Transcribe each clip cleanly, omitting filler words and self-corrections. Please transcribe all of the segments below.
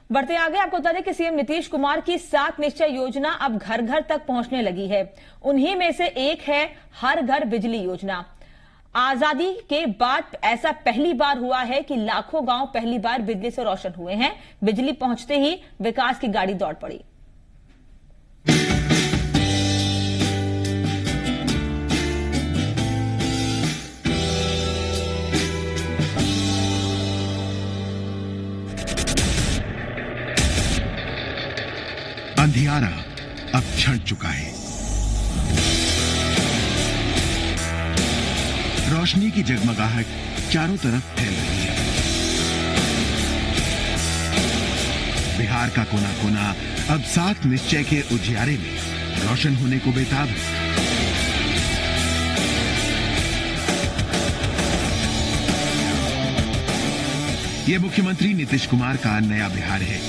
बढ़ते आगे आपको बता दें कि सीएम नीतीश कुमार की 7 निश्चय योजना अब घर घर तक पहुंचने लगी है। उन्हीं में से एक है हर घर बिजली योजना। आजादी के बाद ऐसा पहली बार हुआ है कि लाखों गांव पहली बार बिजली से रोशन हुए हैं। बिजली पहुंचते ही विकास की गाड़ी दौड़ पड़ी। अंधियारा अब छंट चुका है। रोशनी की जगमगाहट चारों तरफ फैल रही है। बिहार का कोना कोना अब 7 निश्चय के उजियारे में रोशन होने को बेताब है। ये मुख्यमंत्री नीतीश कुमार का नया बिहार है।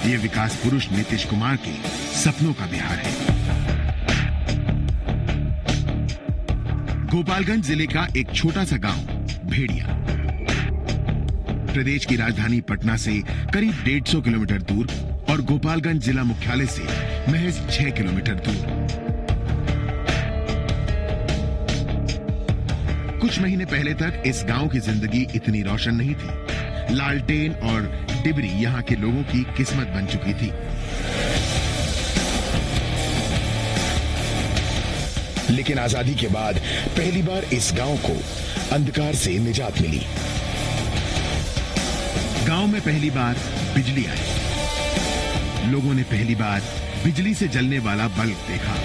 ये विकास पुरुष नीतीश कुमार के सपनों का बिहार है। गोपालगंज जिले का एक छोटा सा गांव भेड़िया प्रदेश की राजधानी पटना से करीब 150 किलोमीटर दूर और गोपालगंज जिला मुख्यालय से महज 6 किलोमीटर दूर। कुछ महीने पहले तक इस गांव की जिंदगी इतनी रोशन नहीं थी। लालटेन और डिबरी यहां के लोगों की किस्मत बन चुकी थी। लेकिन आजादी के बाद पहली बार इस गांव को अंधकार से निजात मिली। गांव में पहली बार बिजली आई। लोगों ने पहली बार बिजली से जलने वाला बल्ब देखा।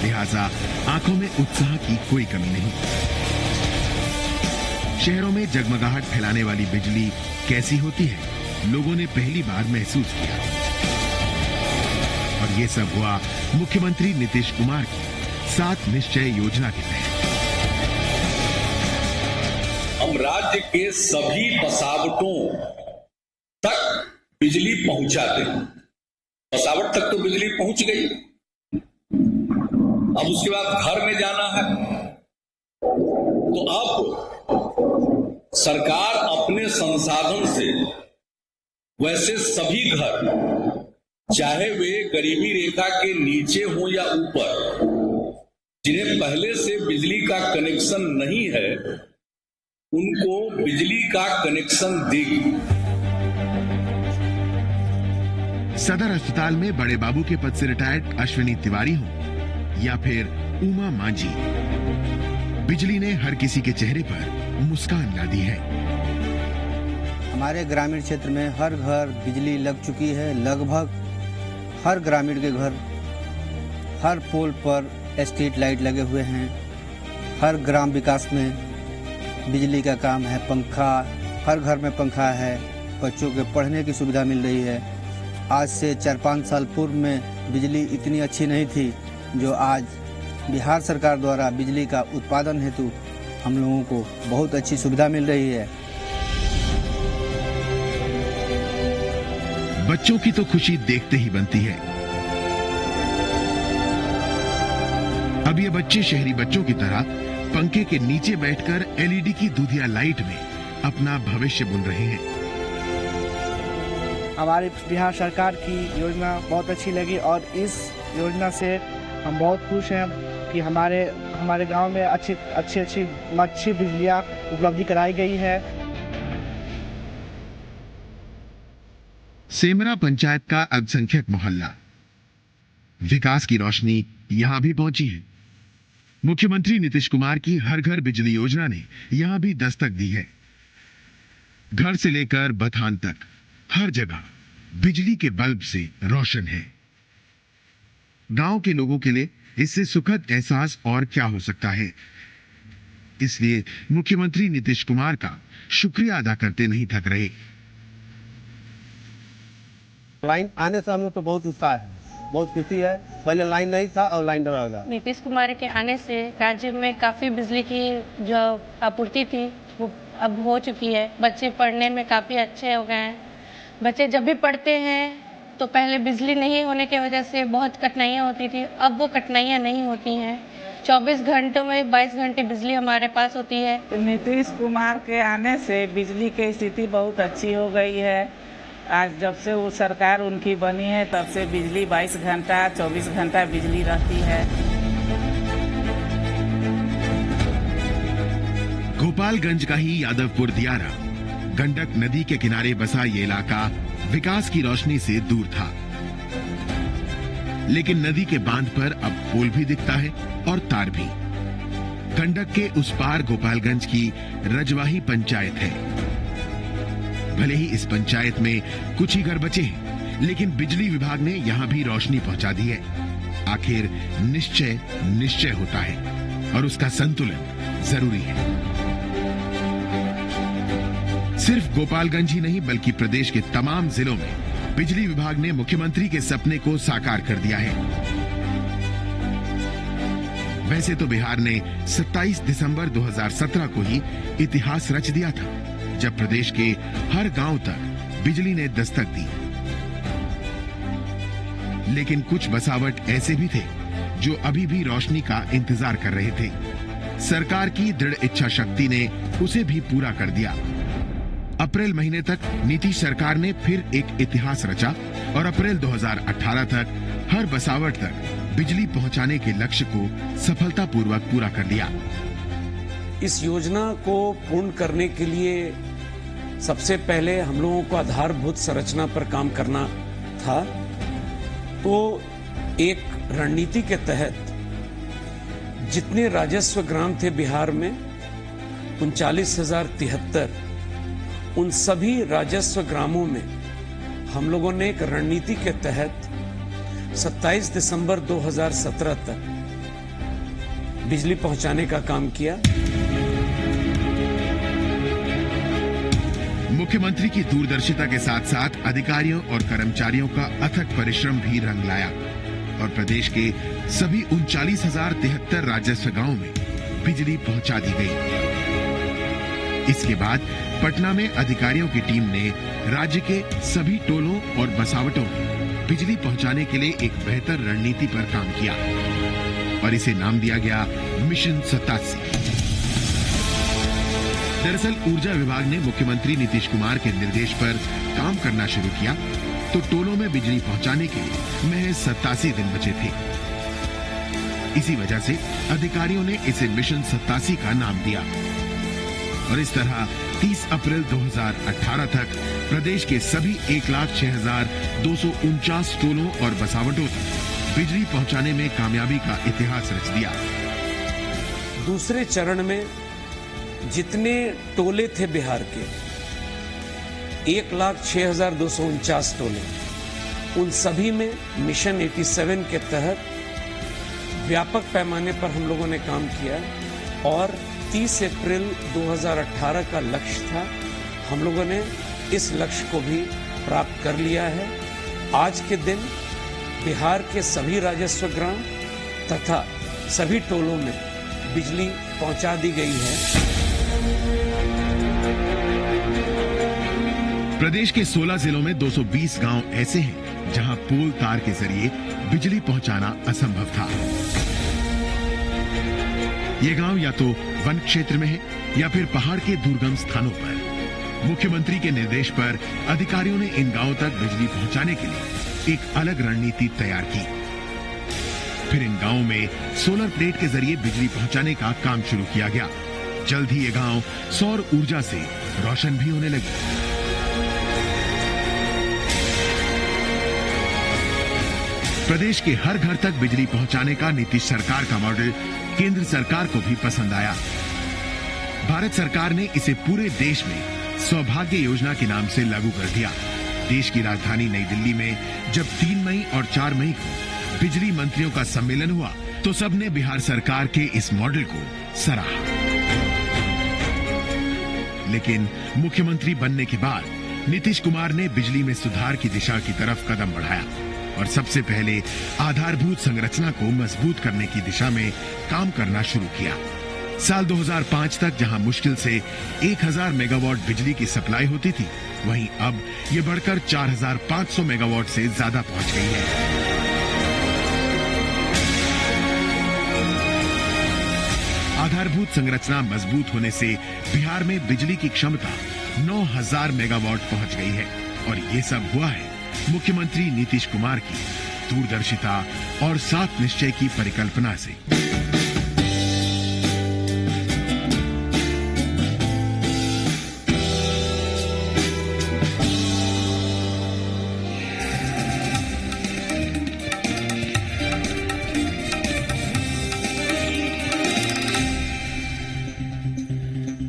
लिहाजा आंखों में उत्साह की कोई कमी नहीं। शहरों में जगमगाहट फैलाने वाली बिजली कैसी होती है, लोगों ने पहली बार महसूस किया। और ये सब हुआ मुख्यमंत्री नीतीश कुमार की 7 निश्चय योजना के तहत। हम राज्य के सभी बसावटों तक बिजली पहुंचाते हैं। बसावट तक तो बिजली पहुंच गई, अब उसके बाद घर में जाना है। तो अब सरकार अपने संसाधन से वैसे सभी घर, चाहे वे गरीबी रेखा के नीचे हो या ऊपर, जिन्हें पहले से बिजली का कनेक्शन नहीं है, उनको बिजली का कनेक्शन देगी। सदर अस्पताल में बड़े बाबू के पद से रिटायर्ड अश्विनी तिवारी हो या फिर उमा मांझी, बिजली ने हर किसी के चेहरे पर मुस्कान ला दी है। हमारे ग्रामीण क्षेत्र में हर घर बिजली लग चुकी है। लगभग हर ग्रामीण के घर, हर पोल पर स्ट्रीट लाइट लगे हुए हैं। हर ग्राम विकास में बिजली का काम है। पंखा, हर घर में पंखा है। बच्चों के पढ़ने की सुविधा मिल रही है। आज से 4-5 साल पूर्व में बिजली इतनी अच्छी नहीं थी, जो आज बिहार सरकार द्वारा बिजली का उत्पादन हेतु हम लोगों को बहुत अच्छी सुविधा मिल रही है। बच्चों की तो खुशी देखते ही बनती है। अब ये बच्चे शहरी बच्चों की तरह पंखे के नीचे बैठकर एलईडी की दूधिया लाइट में अपना भविष्य बुन रहे हैं। हमारी बिहार सरकार की योजना बहुत अच्छी लगी और इस योजना से हम बहुत खुश हैं कि हमारे गांव में अच्छी बिजलियां उपलब्धि कराई गई है। सेमरा पंचायत का अल्पसंख्यक मोहल्ला, विकास की रोशनी यहां भी पहुंची है। मुख्यमंत्री नीतीश कुमार की हर घर बिजली योजना ने यहां भी दस्तक दी है। घर से लेकर बथान तक हर जगह बिजली के बल्ब से रोशन है। गांव के लोगों के लिए इससे सुखद एहसास और क्या हो सकता है। इसलिए मुख्यमंत्री नीतीश कुमार का शुक्रिया अदा करते नहीं थक रहे। लाइन आने से हमें तो बहुत उत्साह है, बहुत खुशी है। पहले लाइन नहीं था और लाइन डरा। नीतीश कुमार के आने से राज्य में काफ़ी बिजली की जो आपूर्ति थी वो अब हो चुकी है। बच्चे पढ़ने में काफ़ी अच्छे हो गए हैं। बच्चे जब भी पढ़ते हैं तो पहले बिजली नहीं होने की वजह से बहुत कठिनाइयाँ होती थी, अब वो कठिनाइयाँ नहीं होती हैं। 24 घंटों में 22 घंटे बिजली हमारे पास होती है। नीतीश कुमार के आने से बिजली की स्थिति बहुत अच्छी हो गई है। आज जब से वो सरकार उनकी बनी है तब से बिजली 22 घंटा 24 घंटा बिजली रहती है। गोपालगंज का ही यादवपुर दियारा, गंडक नदी के किनारे बसा ये इलाका विकास की रोशनी से दूर था, लेकिन नदी के बांध पर अब पोल भी दिखता है और तार भी। गंडक के उस पार गोपालगंज की रजवाही पंचायत है। भले ही इस पंचायत में कुछ ही घर बचे हैं, लेकिन बिजली विभाग ने यहां भी रोशनी पहुंचा दी है। आखिर निश्चय निश्चय होता है और उसका संतुलन जरूरी है। सिर्फ गोपालगंज ही नहीं बल्कि प्रदेश के तमाम जिलों में बिजली विभाग ने मुख्यमंत्री के सपने को साकार कर दिया है। वैसे तो बिहार ने 27 दिसंबर 2017 को ही इतिहास रच दिया था, जब प्रदेश के हर गांव तक बिजली ने दस्तक दी। लेकिन कुछ बसावट ऐसे भी थे जो अभी भी रोशनी का इंतजार कर रहे थे। सरकार की दृढ़ इच्छा शक्ति ने उसे भी पूरा कर दिया। अप्रैल महीने तक नीतीश सरकार ने फिर एक इतिहास रचा और अप्रैल 2018 तक हर बसावट तक बिजली पहुंचाने के लक्ष्य को सफलतापूर्वक पूरा कर लिया। इस योजना को पूर्ण करने के लिए सबसे पहले हम लोगों को आधारभूत संरचना पर काम करना था। तो एक रणनीति के तहत जितने राजस्व ग्राम थे बिहार में 39,073, उन सभी राजस्व ग्रामों में हम लोगों ने एक रणनीति के तहत 27 दिसंबर 2017 तक बिजली पहुंचाने का काम किया। मुख्यमंत्री की दूरदर्शिता के साथ साथ अधिकारियों और कर्मचारियों का अथक परिश्रम भी रंग लाया और प्रदेश के सभी 39,073 राजस्व गांवों में बिजली पहुंचा दी गई। इसके बाद पटना में अधिकारियों की टीम ने राज्य के सभी टोलों और बसावटों में बिजली पहुंचाने के लिए एक बेहतर रणनीति पर काम किया और इसे नाम दिया गया मिशन 87। दरअसल ऊर्जा विभाग ने मुख्यमंत्री नीतीश कुमार के निर्देश पर काम करना शुरू किया तो टोलों में बिजली पहुंचाने के लिए महज 87 दिन बचे थे। इसी वजह से अधिकारियों ने इसे मिशन 87 का नाम दिया और इस तरह 30 अप्रैल 2018 तक प्रदेश के सभी 1,06,249 टोलों और बसावटों तक बिजली पहुंचाने में कामयाबी का इतिहास रच दिया। दूसरे चरण में जितने टोले थे बिहार के 1,06,249 टोले, उन सभी में मिशन 87 के तहत व्यापक पैमाने पर हम लोगों ने काम किया और 30 अप्रैल 2018 का लक्ष्य था। हम लोगों ने इस लक्ष्य को भी प्राप्त कर लिया है। आज के दिन बिहार के सभी राजस्व ग्राम तथा सभी टोलों में बिजली पहुंचा दी गई है। प्रदेश के 16 जिलों में 220 गांव ऐसे हैं जहां पोल तार के जरिए बिजली पहुंचाना असंभव था। ये गांव या तो वन क्षेत्र में है या फिर पहाड़ के दुर्गम स्थानों पर। मुख्यमंत्री के निर्देश पर अधिकारियों ने इन गांवों तक बिजली पहुंचाने के लिए एक अलग रणनीति तैयार की। फिर इन गांवों में सोलर प्लेट के जरिए बिजली पहुंचाने का काम शुरू किया गया। जल्द ही ये गांव सौर ऊर्जा से रोशन भी होने लगे। प्रदेश के हर घर तक बिजली पहुंचाने का नीतीश सरकार का मॉडल केंद्र सरकार को भी पसंद आया। भारत सरकार ने इसे पूरे देश में सौभाग्य योजना के नाम से लागू कर दिया। देश की राजधानी नई दिल्ली में जब 3 मई और 4 मई को बिजली मंत्रियों का सम्मेलन हुआ तो सबने बिहार सरकार के इस मॉडल को सराहा। लेकिन मुख्यमंत्री बनने के बाद नीतीश कुमार ने बिजली में सुधार की दिशा की तरफ कदम बढ़ाया और सबसे पहले आधारभूत संरचना को मजबूत करने की दिशा में काम करना शुरू किया। साल 2005 तक जहां मुश्किल से 1000 मेगावाट बिजली की सप्लाई होती थी, वहीं अब ये बढ़कर 4500 मेगावाट से ज्यादा पहुंच गई है। आधारभूत संरचना मजबूत होने से बिहार में बिजली की क्षमता 9000 मेगावाट पहुंच गई है और ये सब हुआ है मुख्यमंत्री नीतीश कुमार की दूरदर्शिता और सात निश्चय की परिकल्पना से।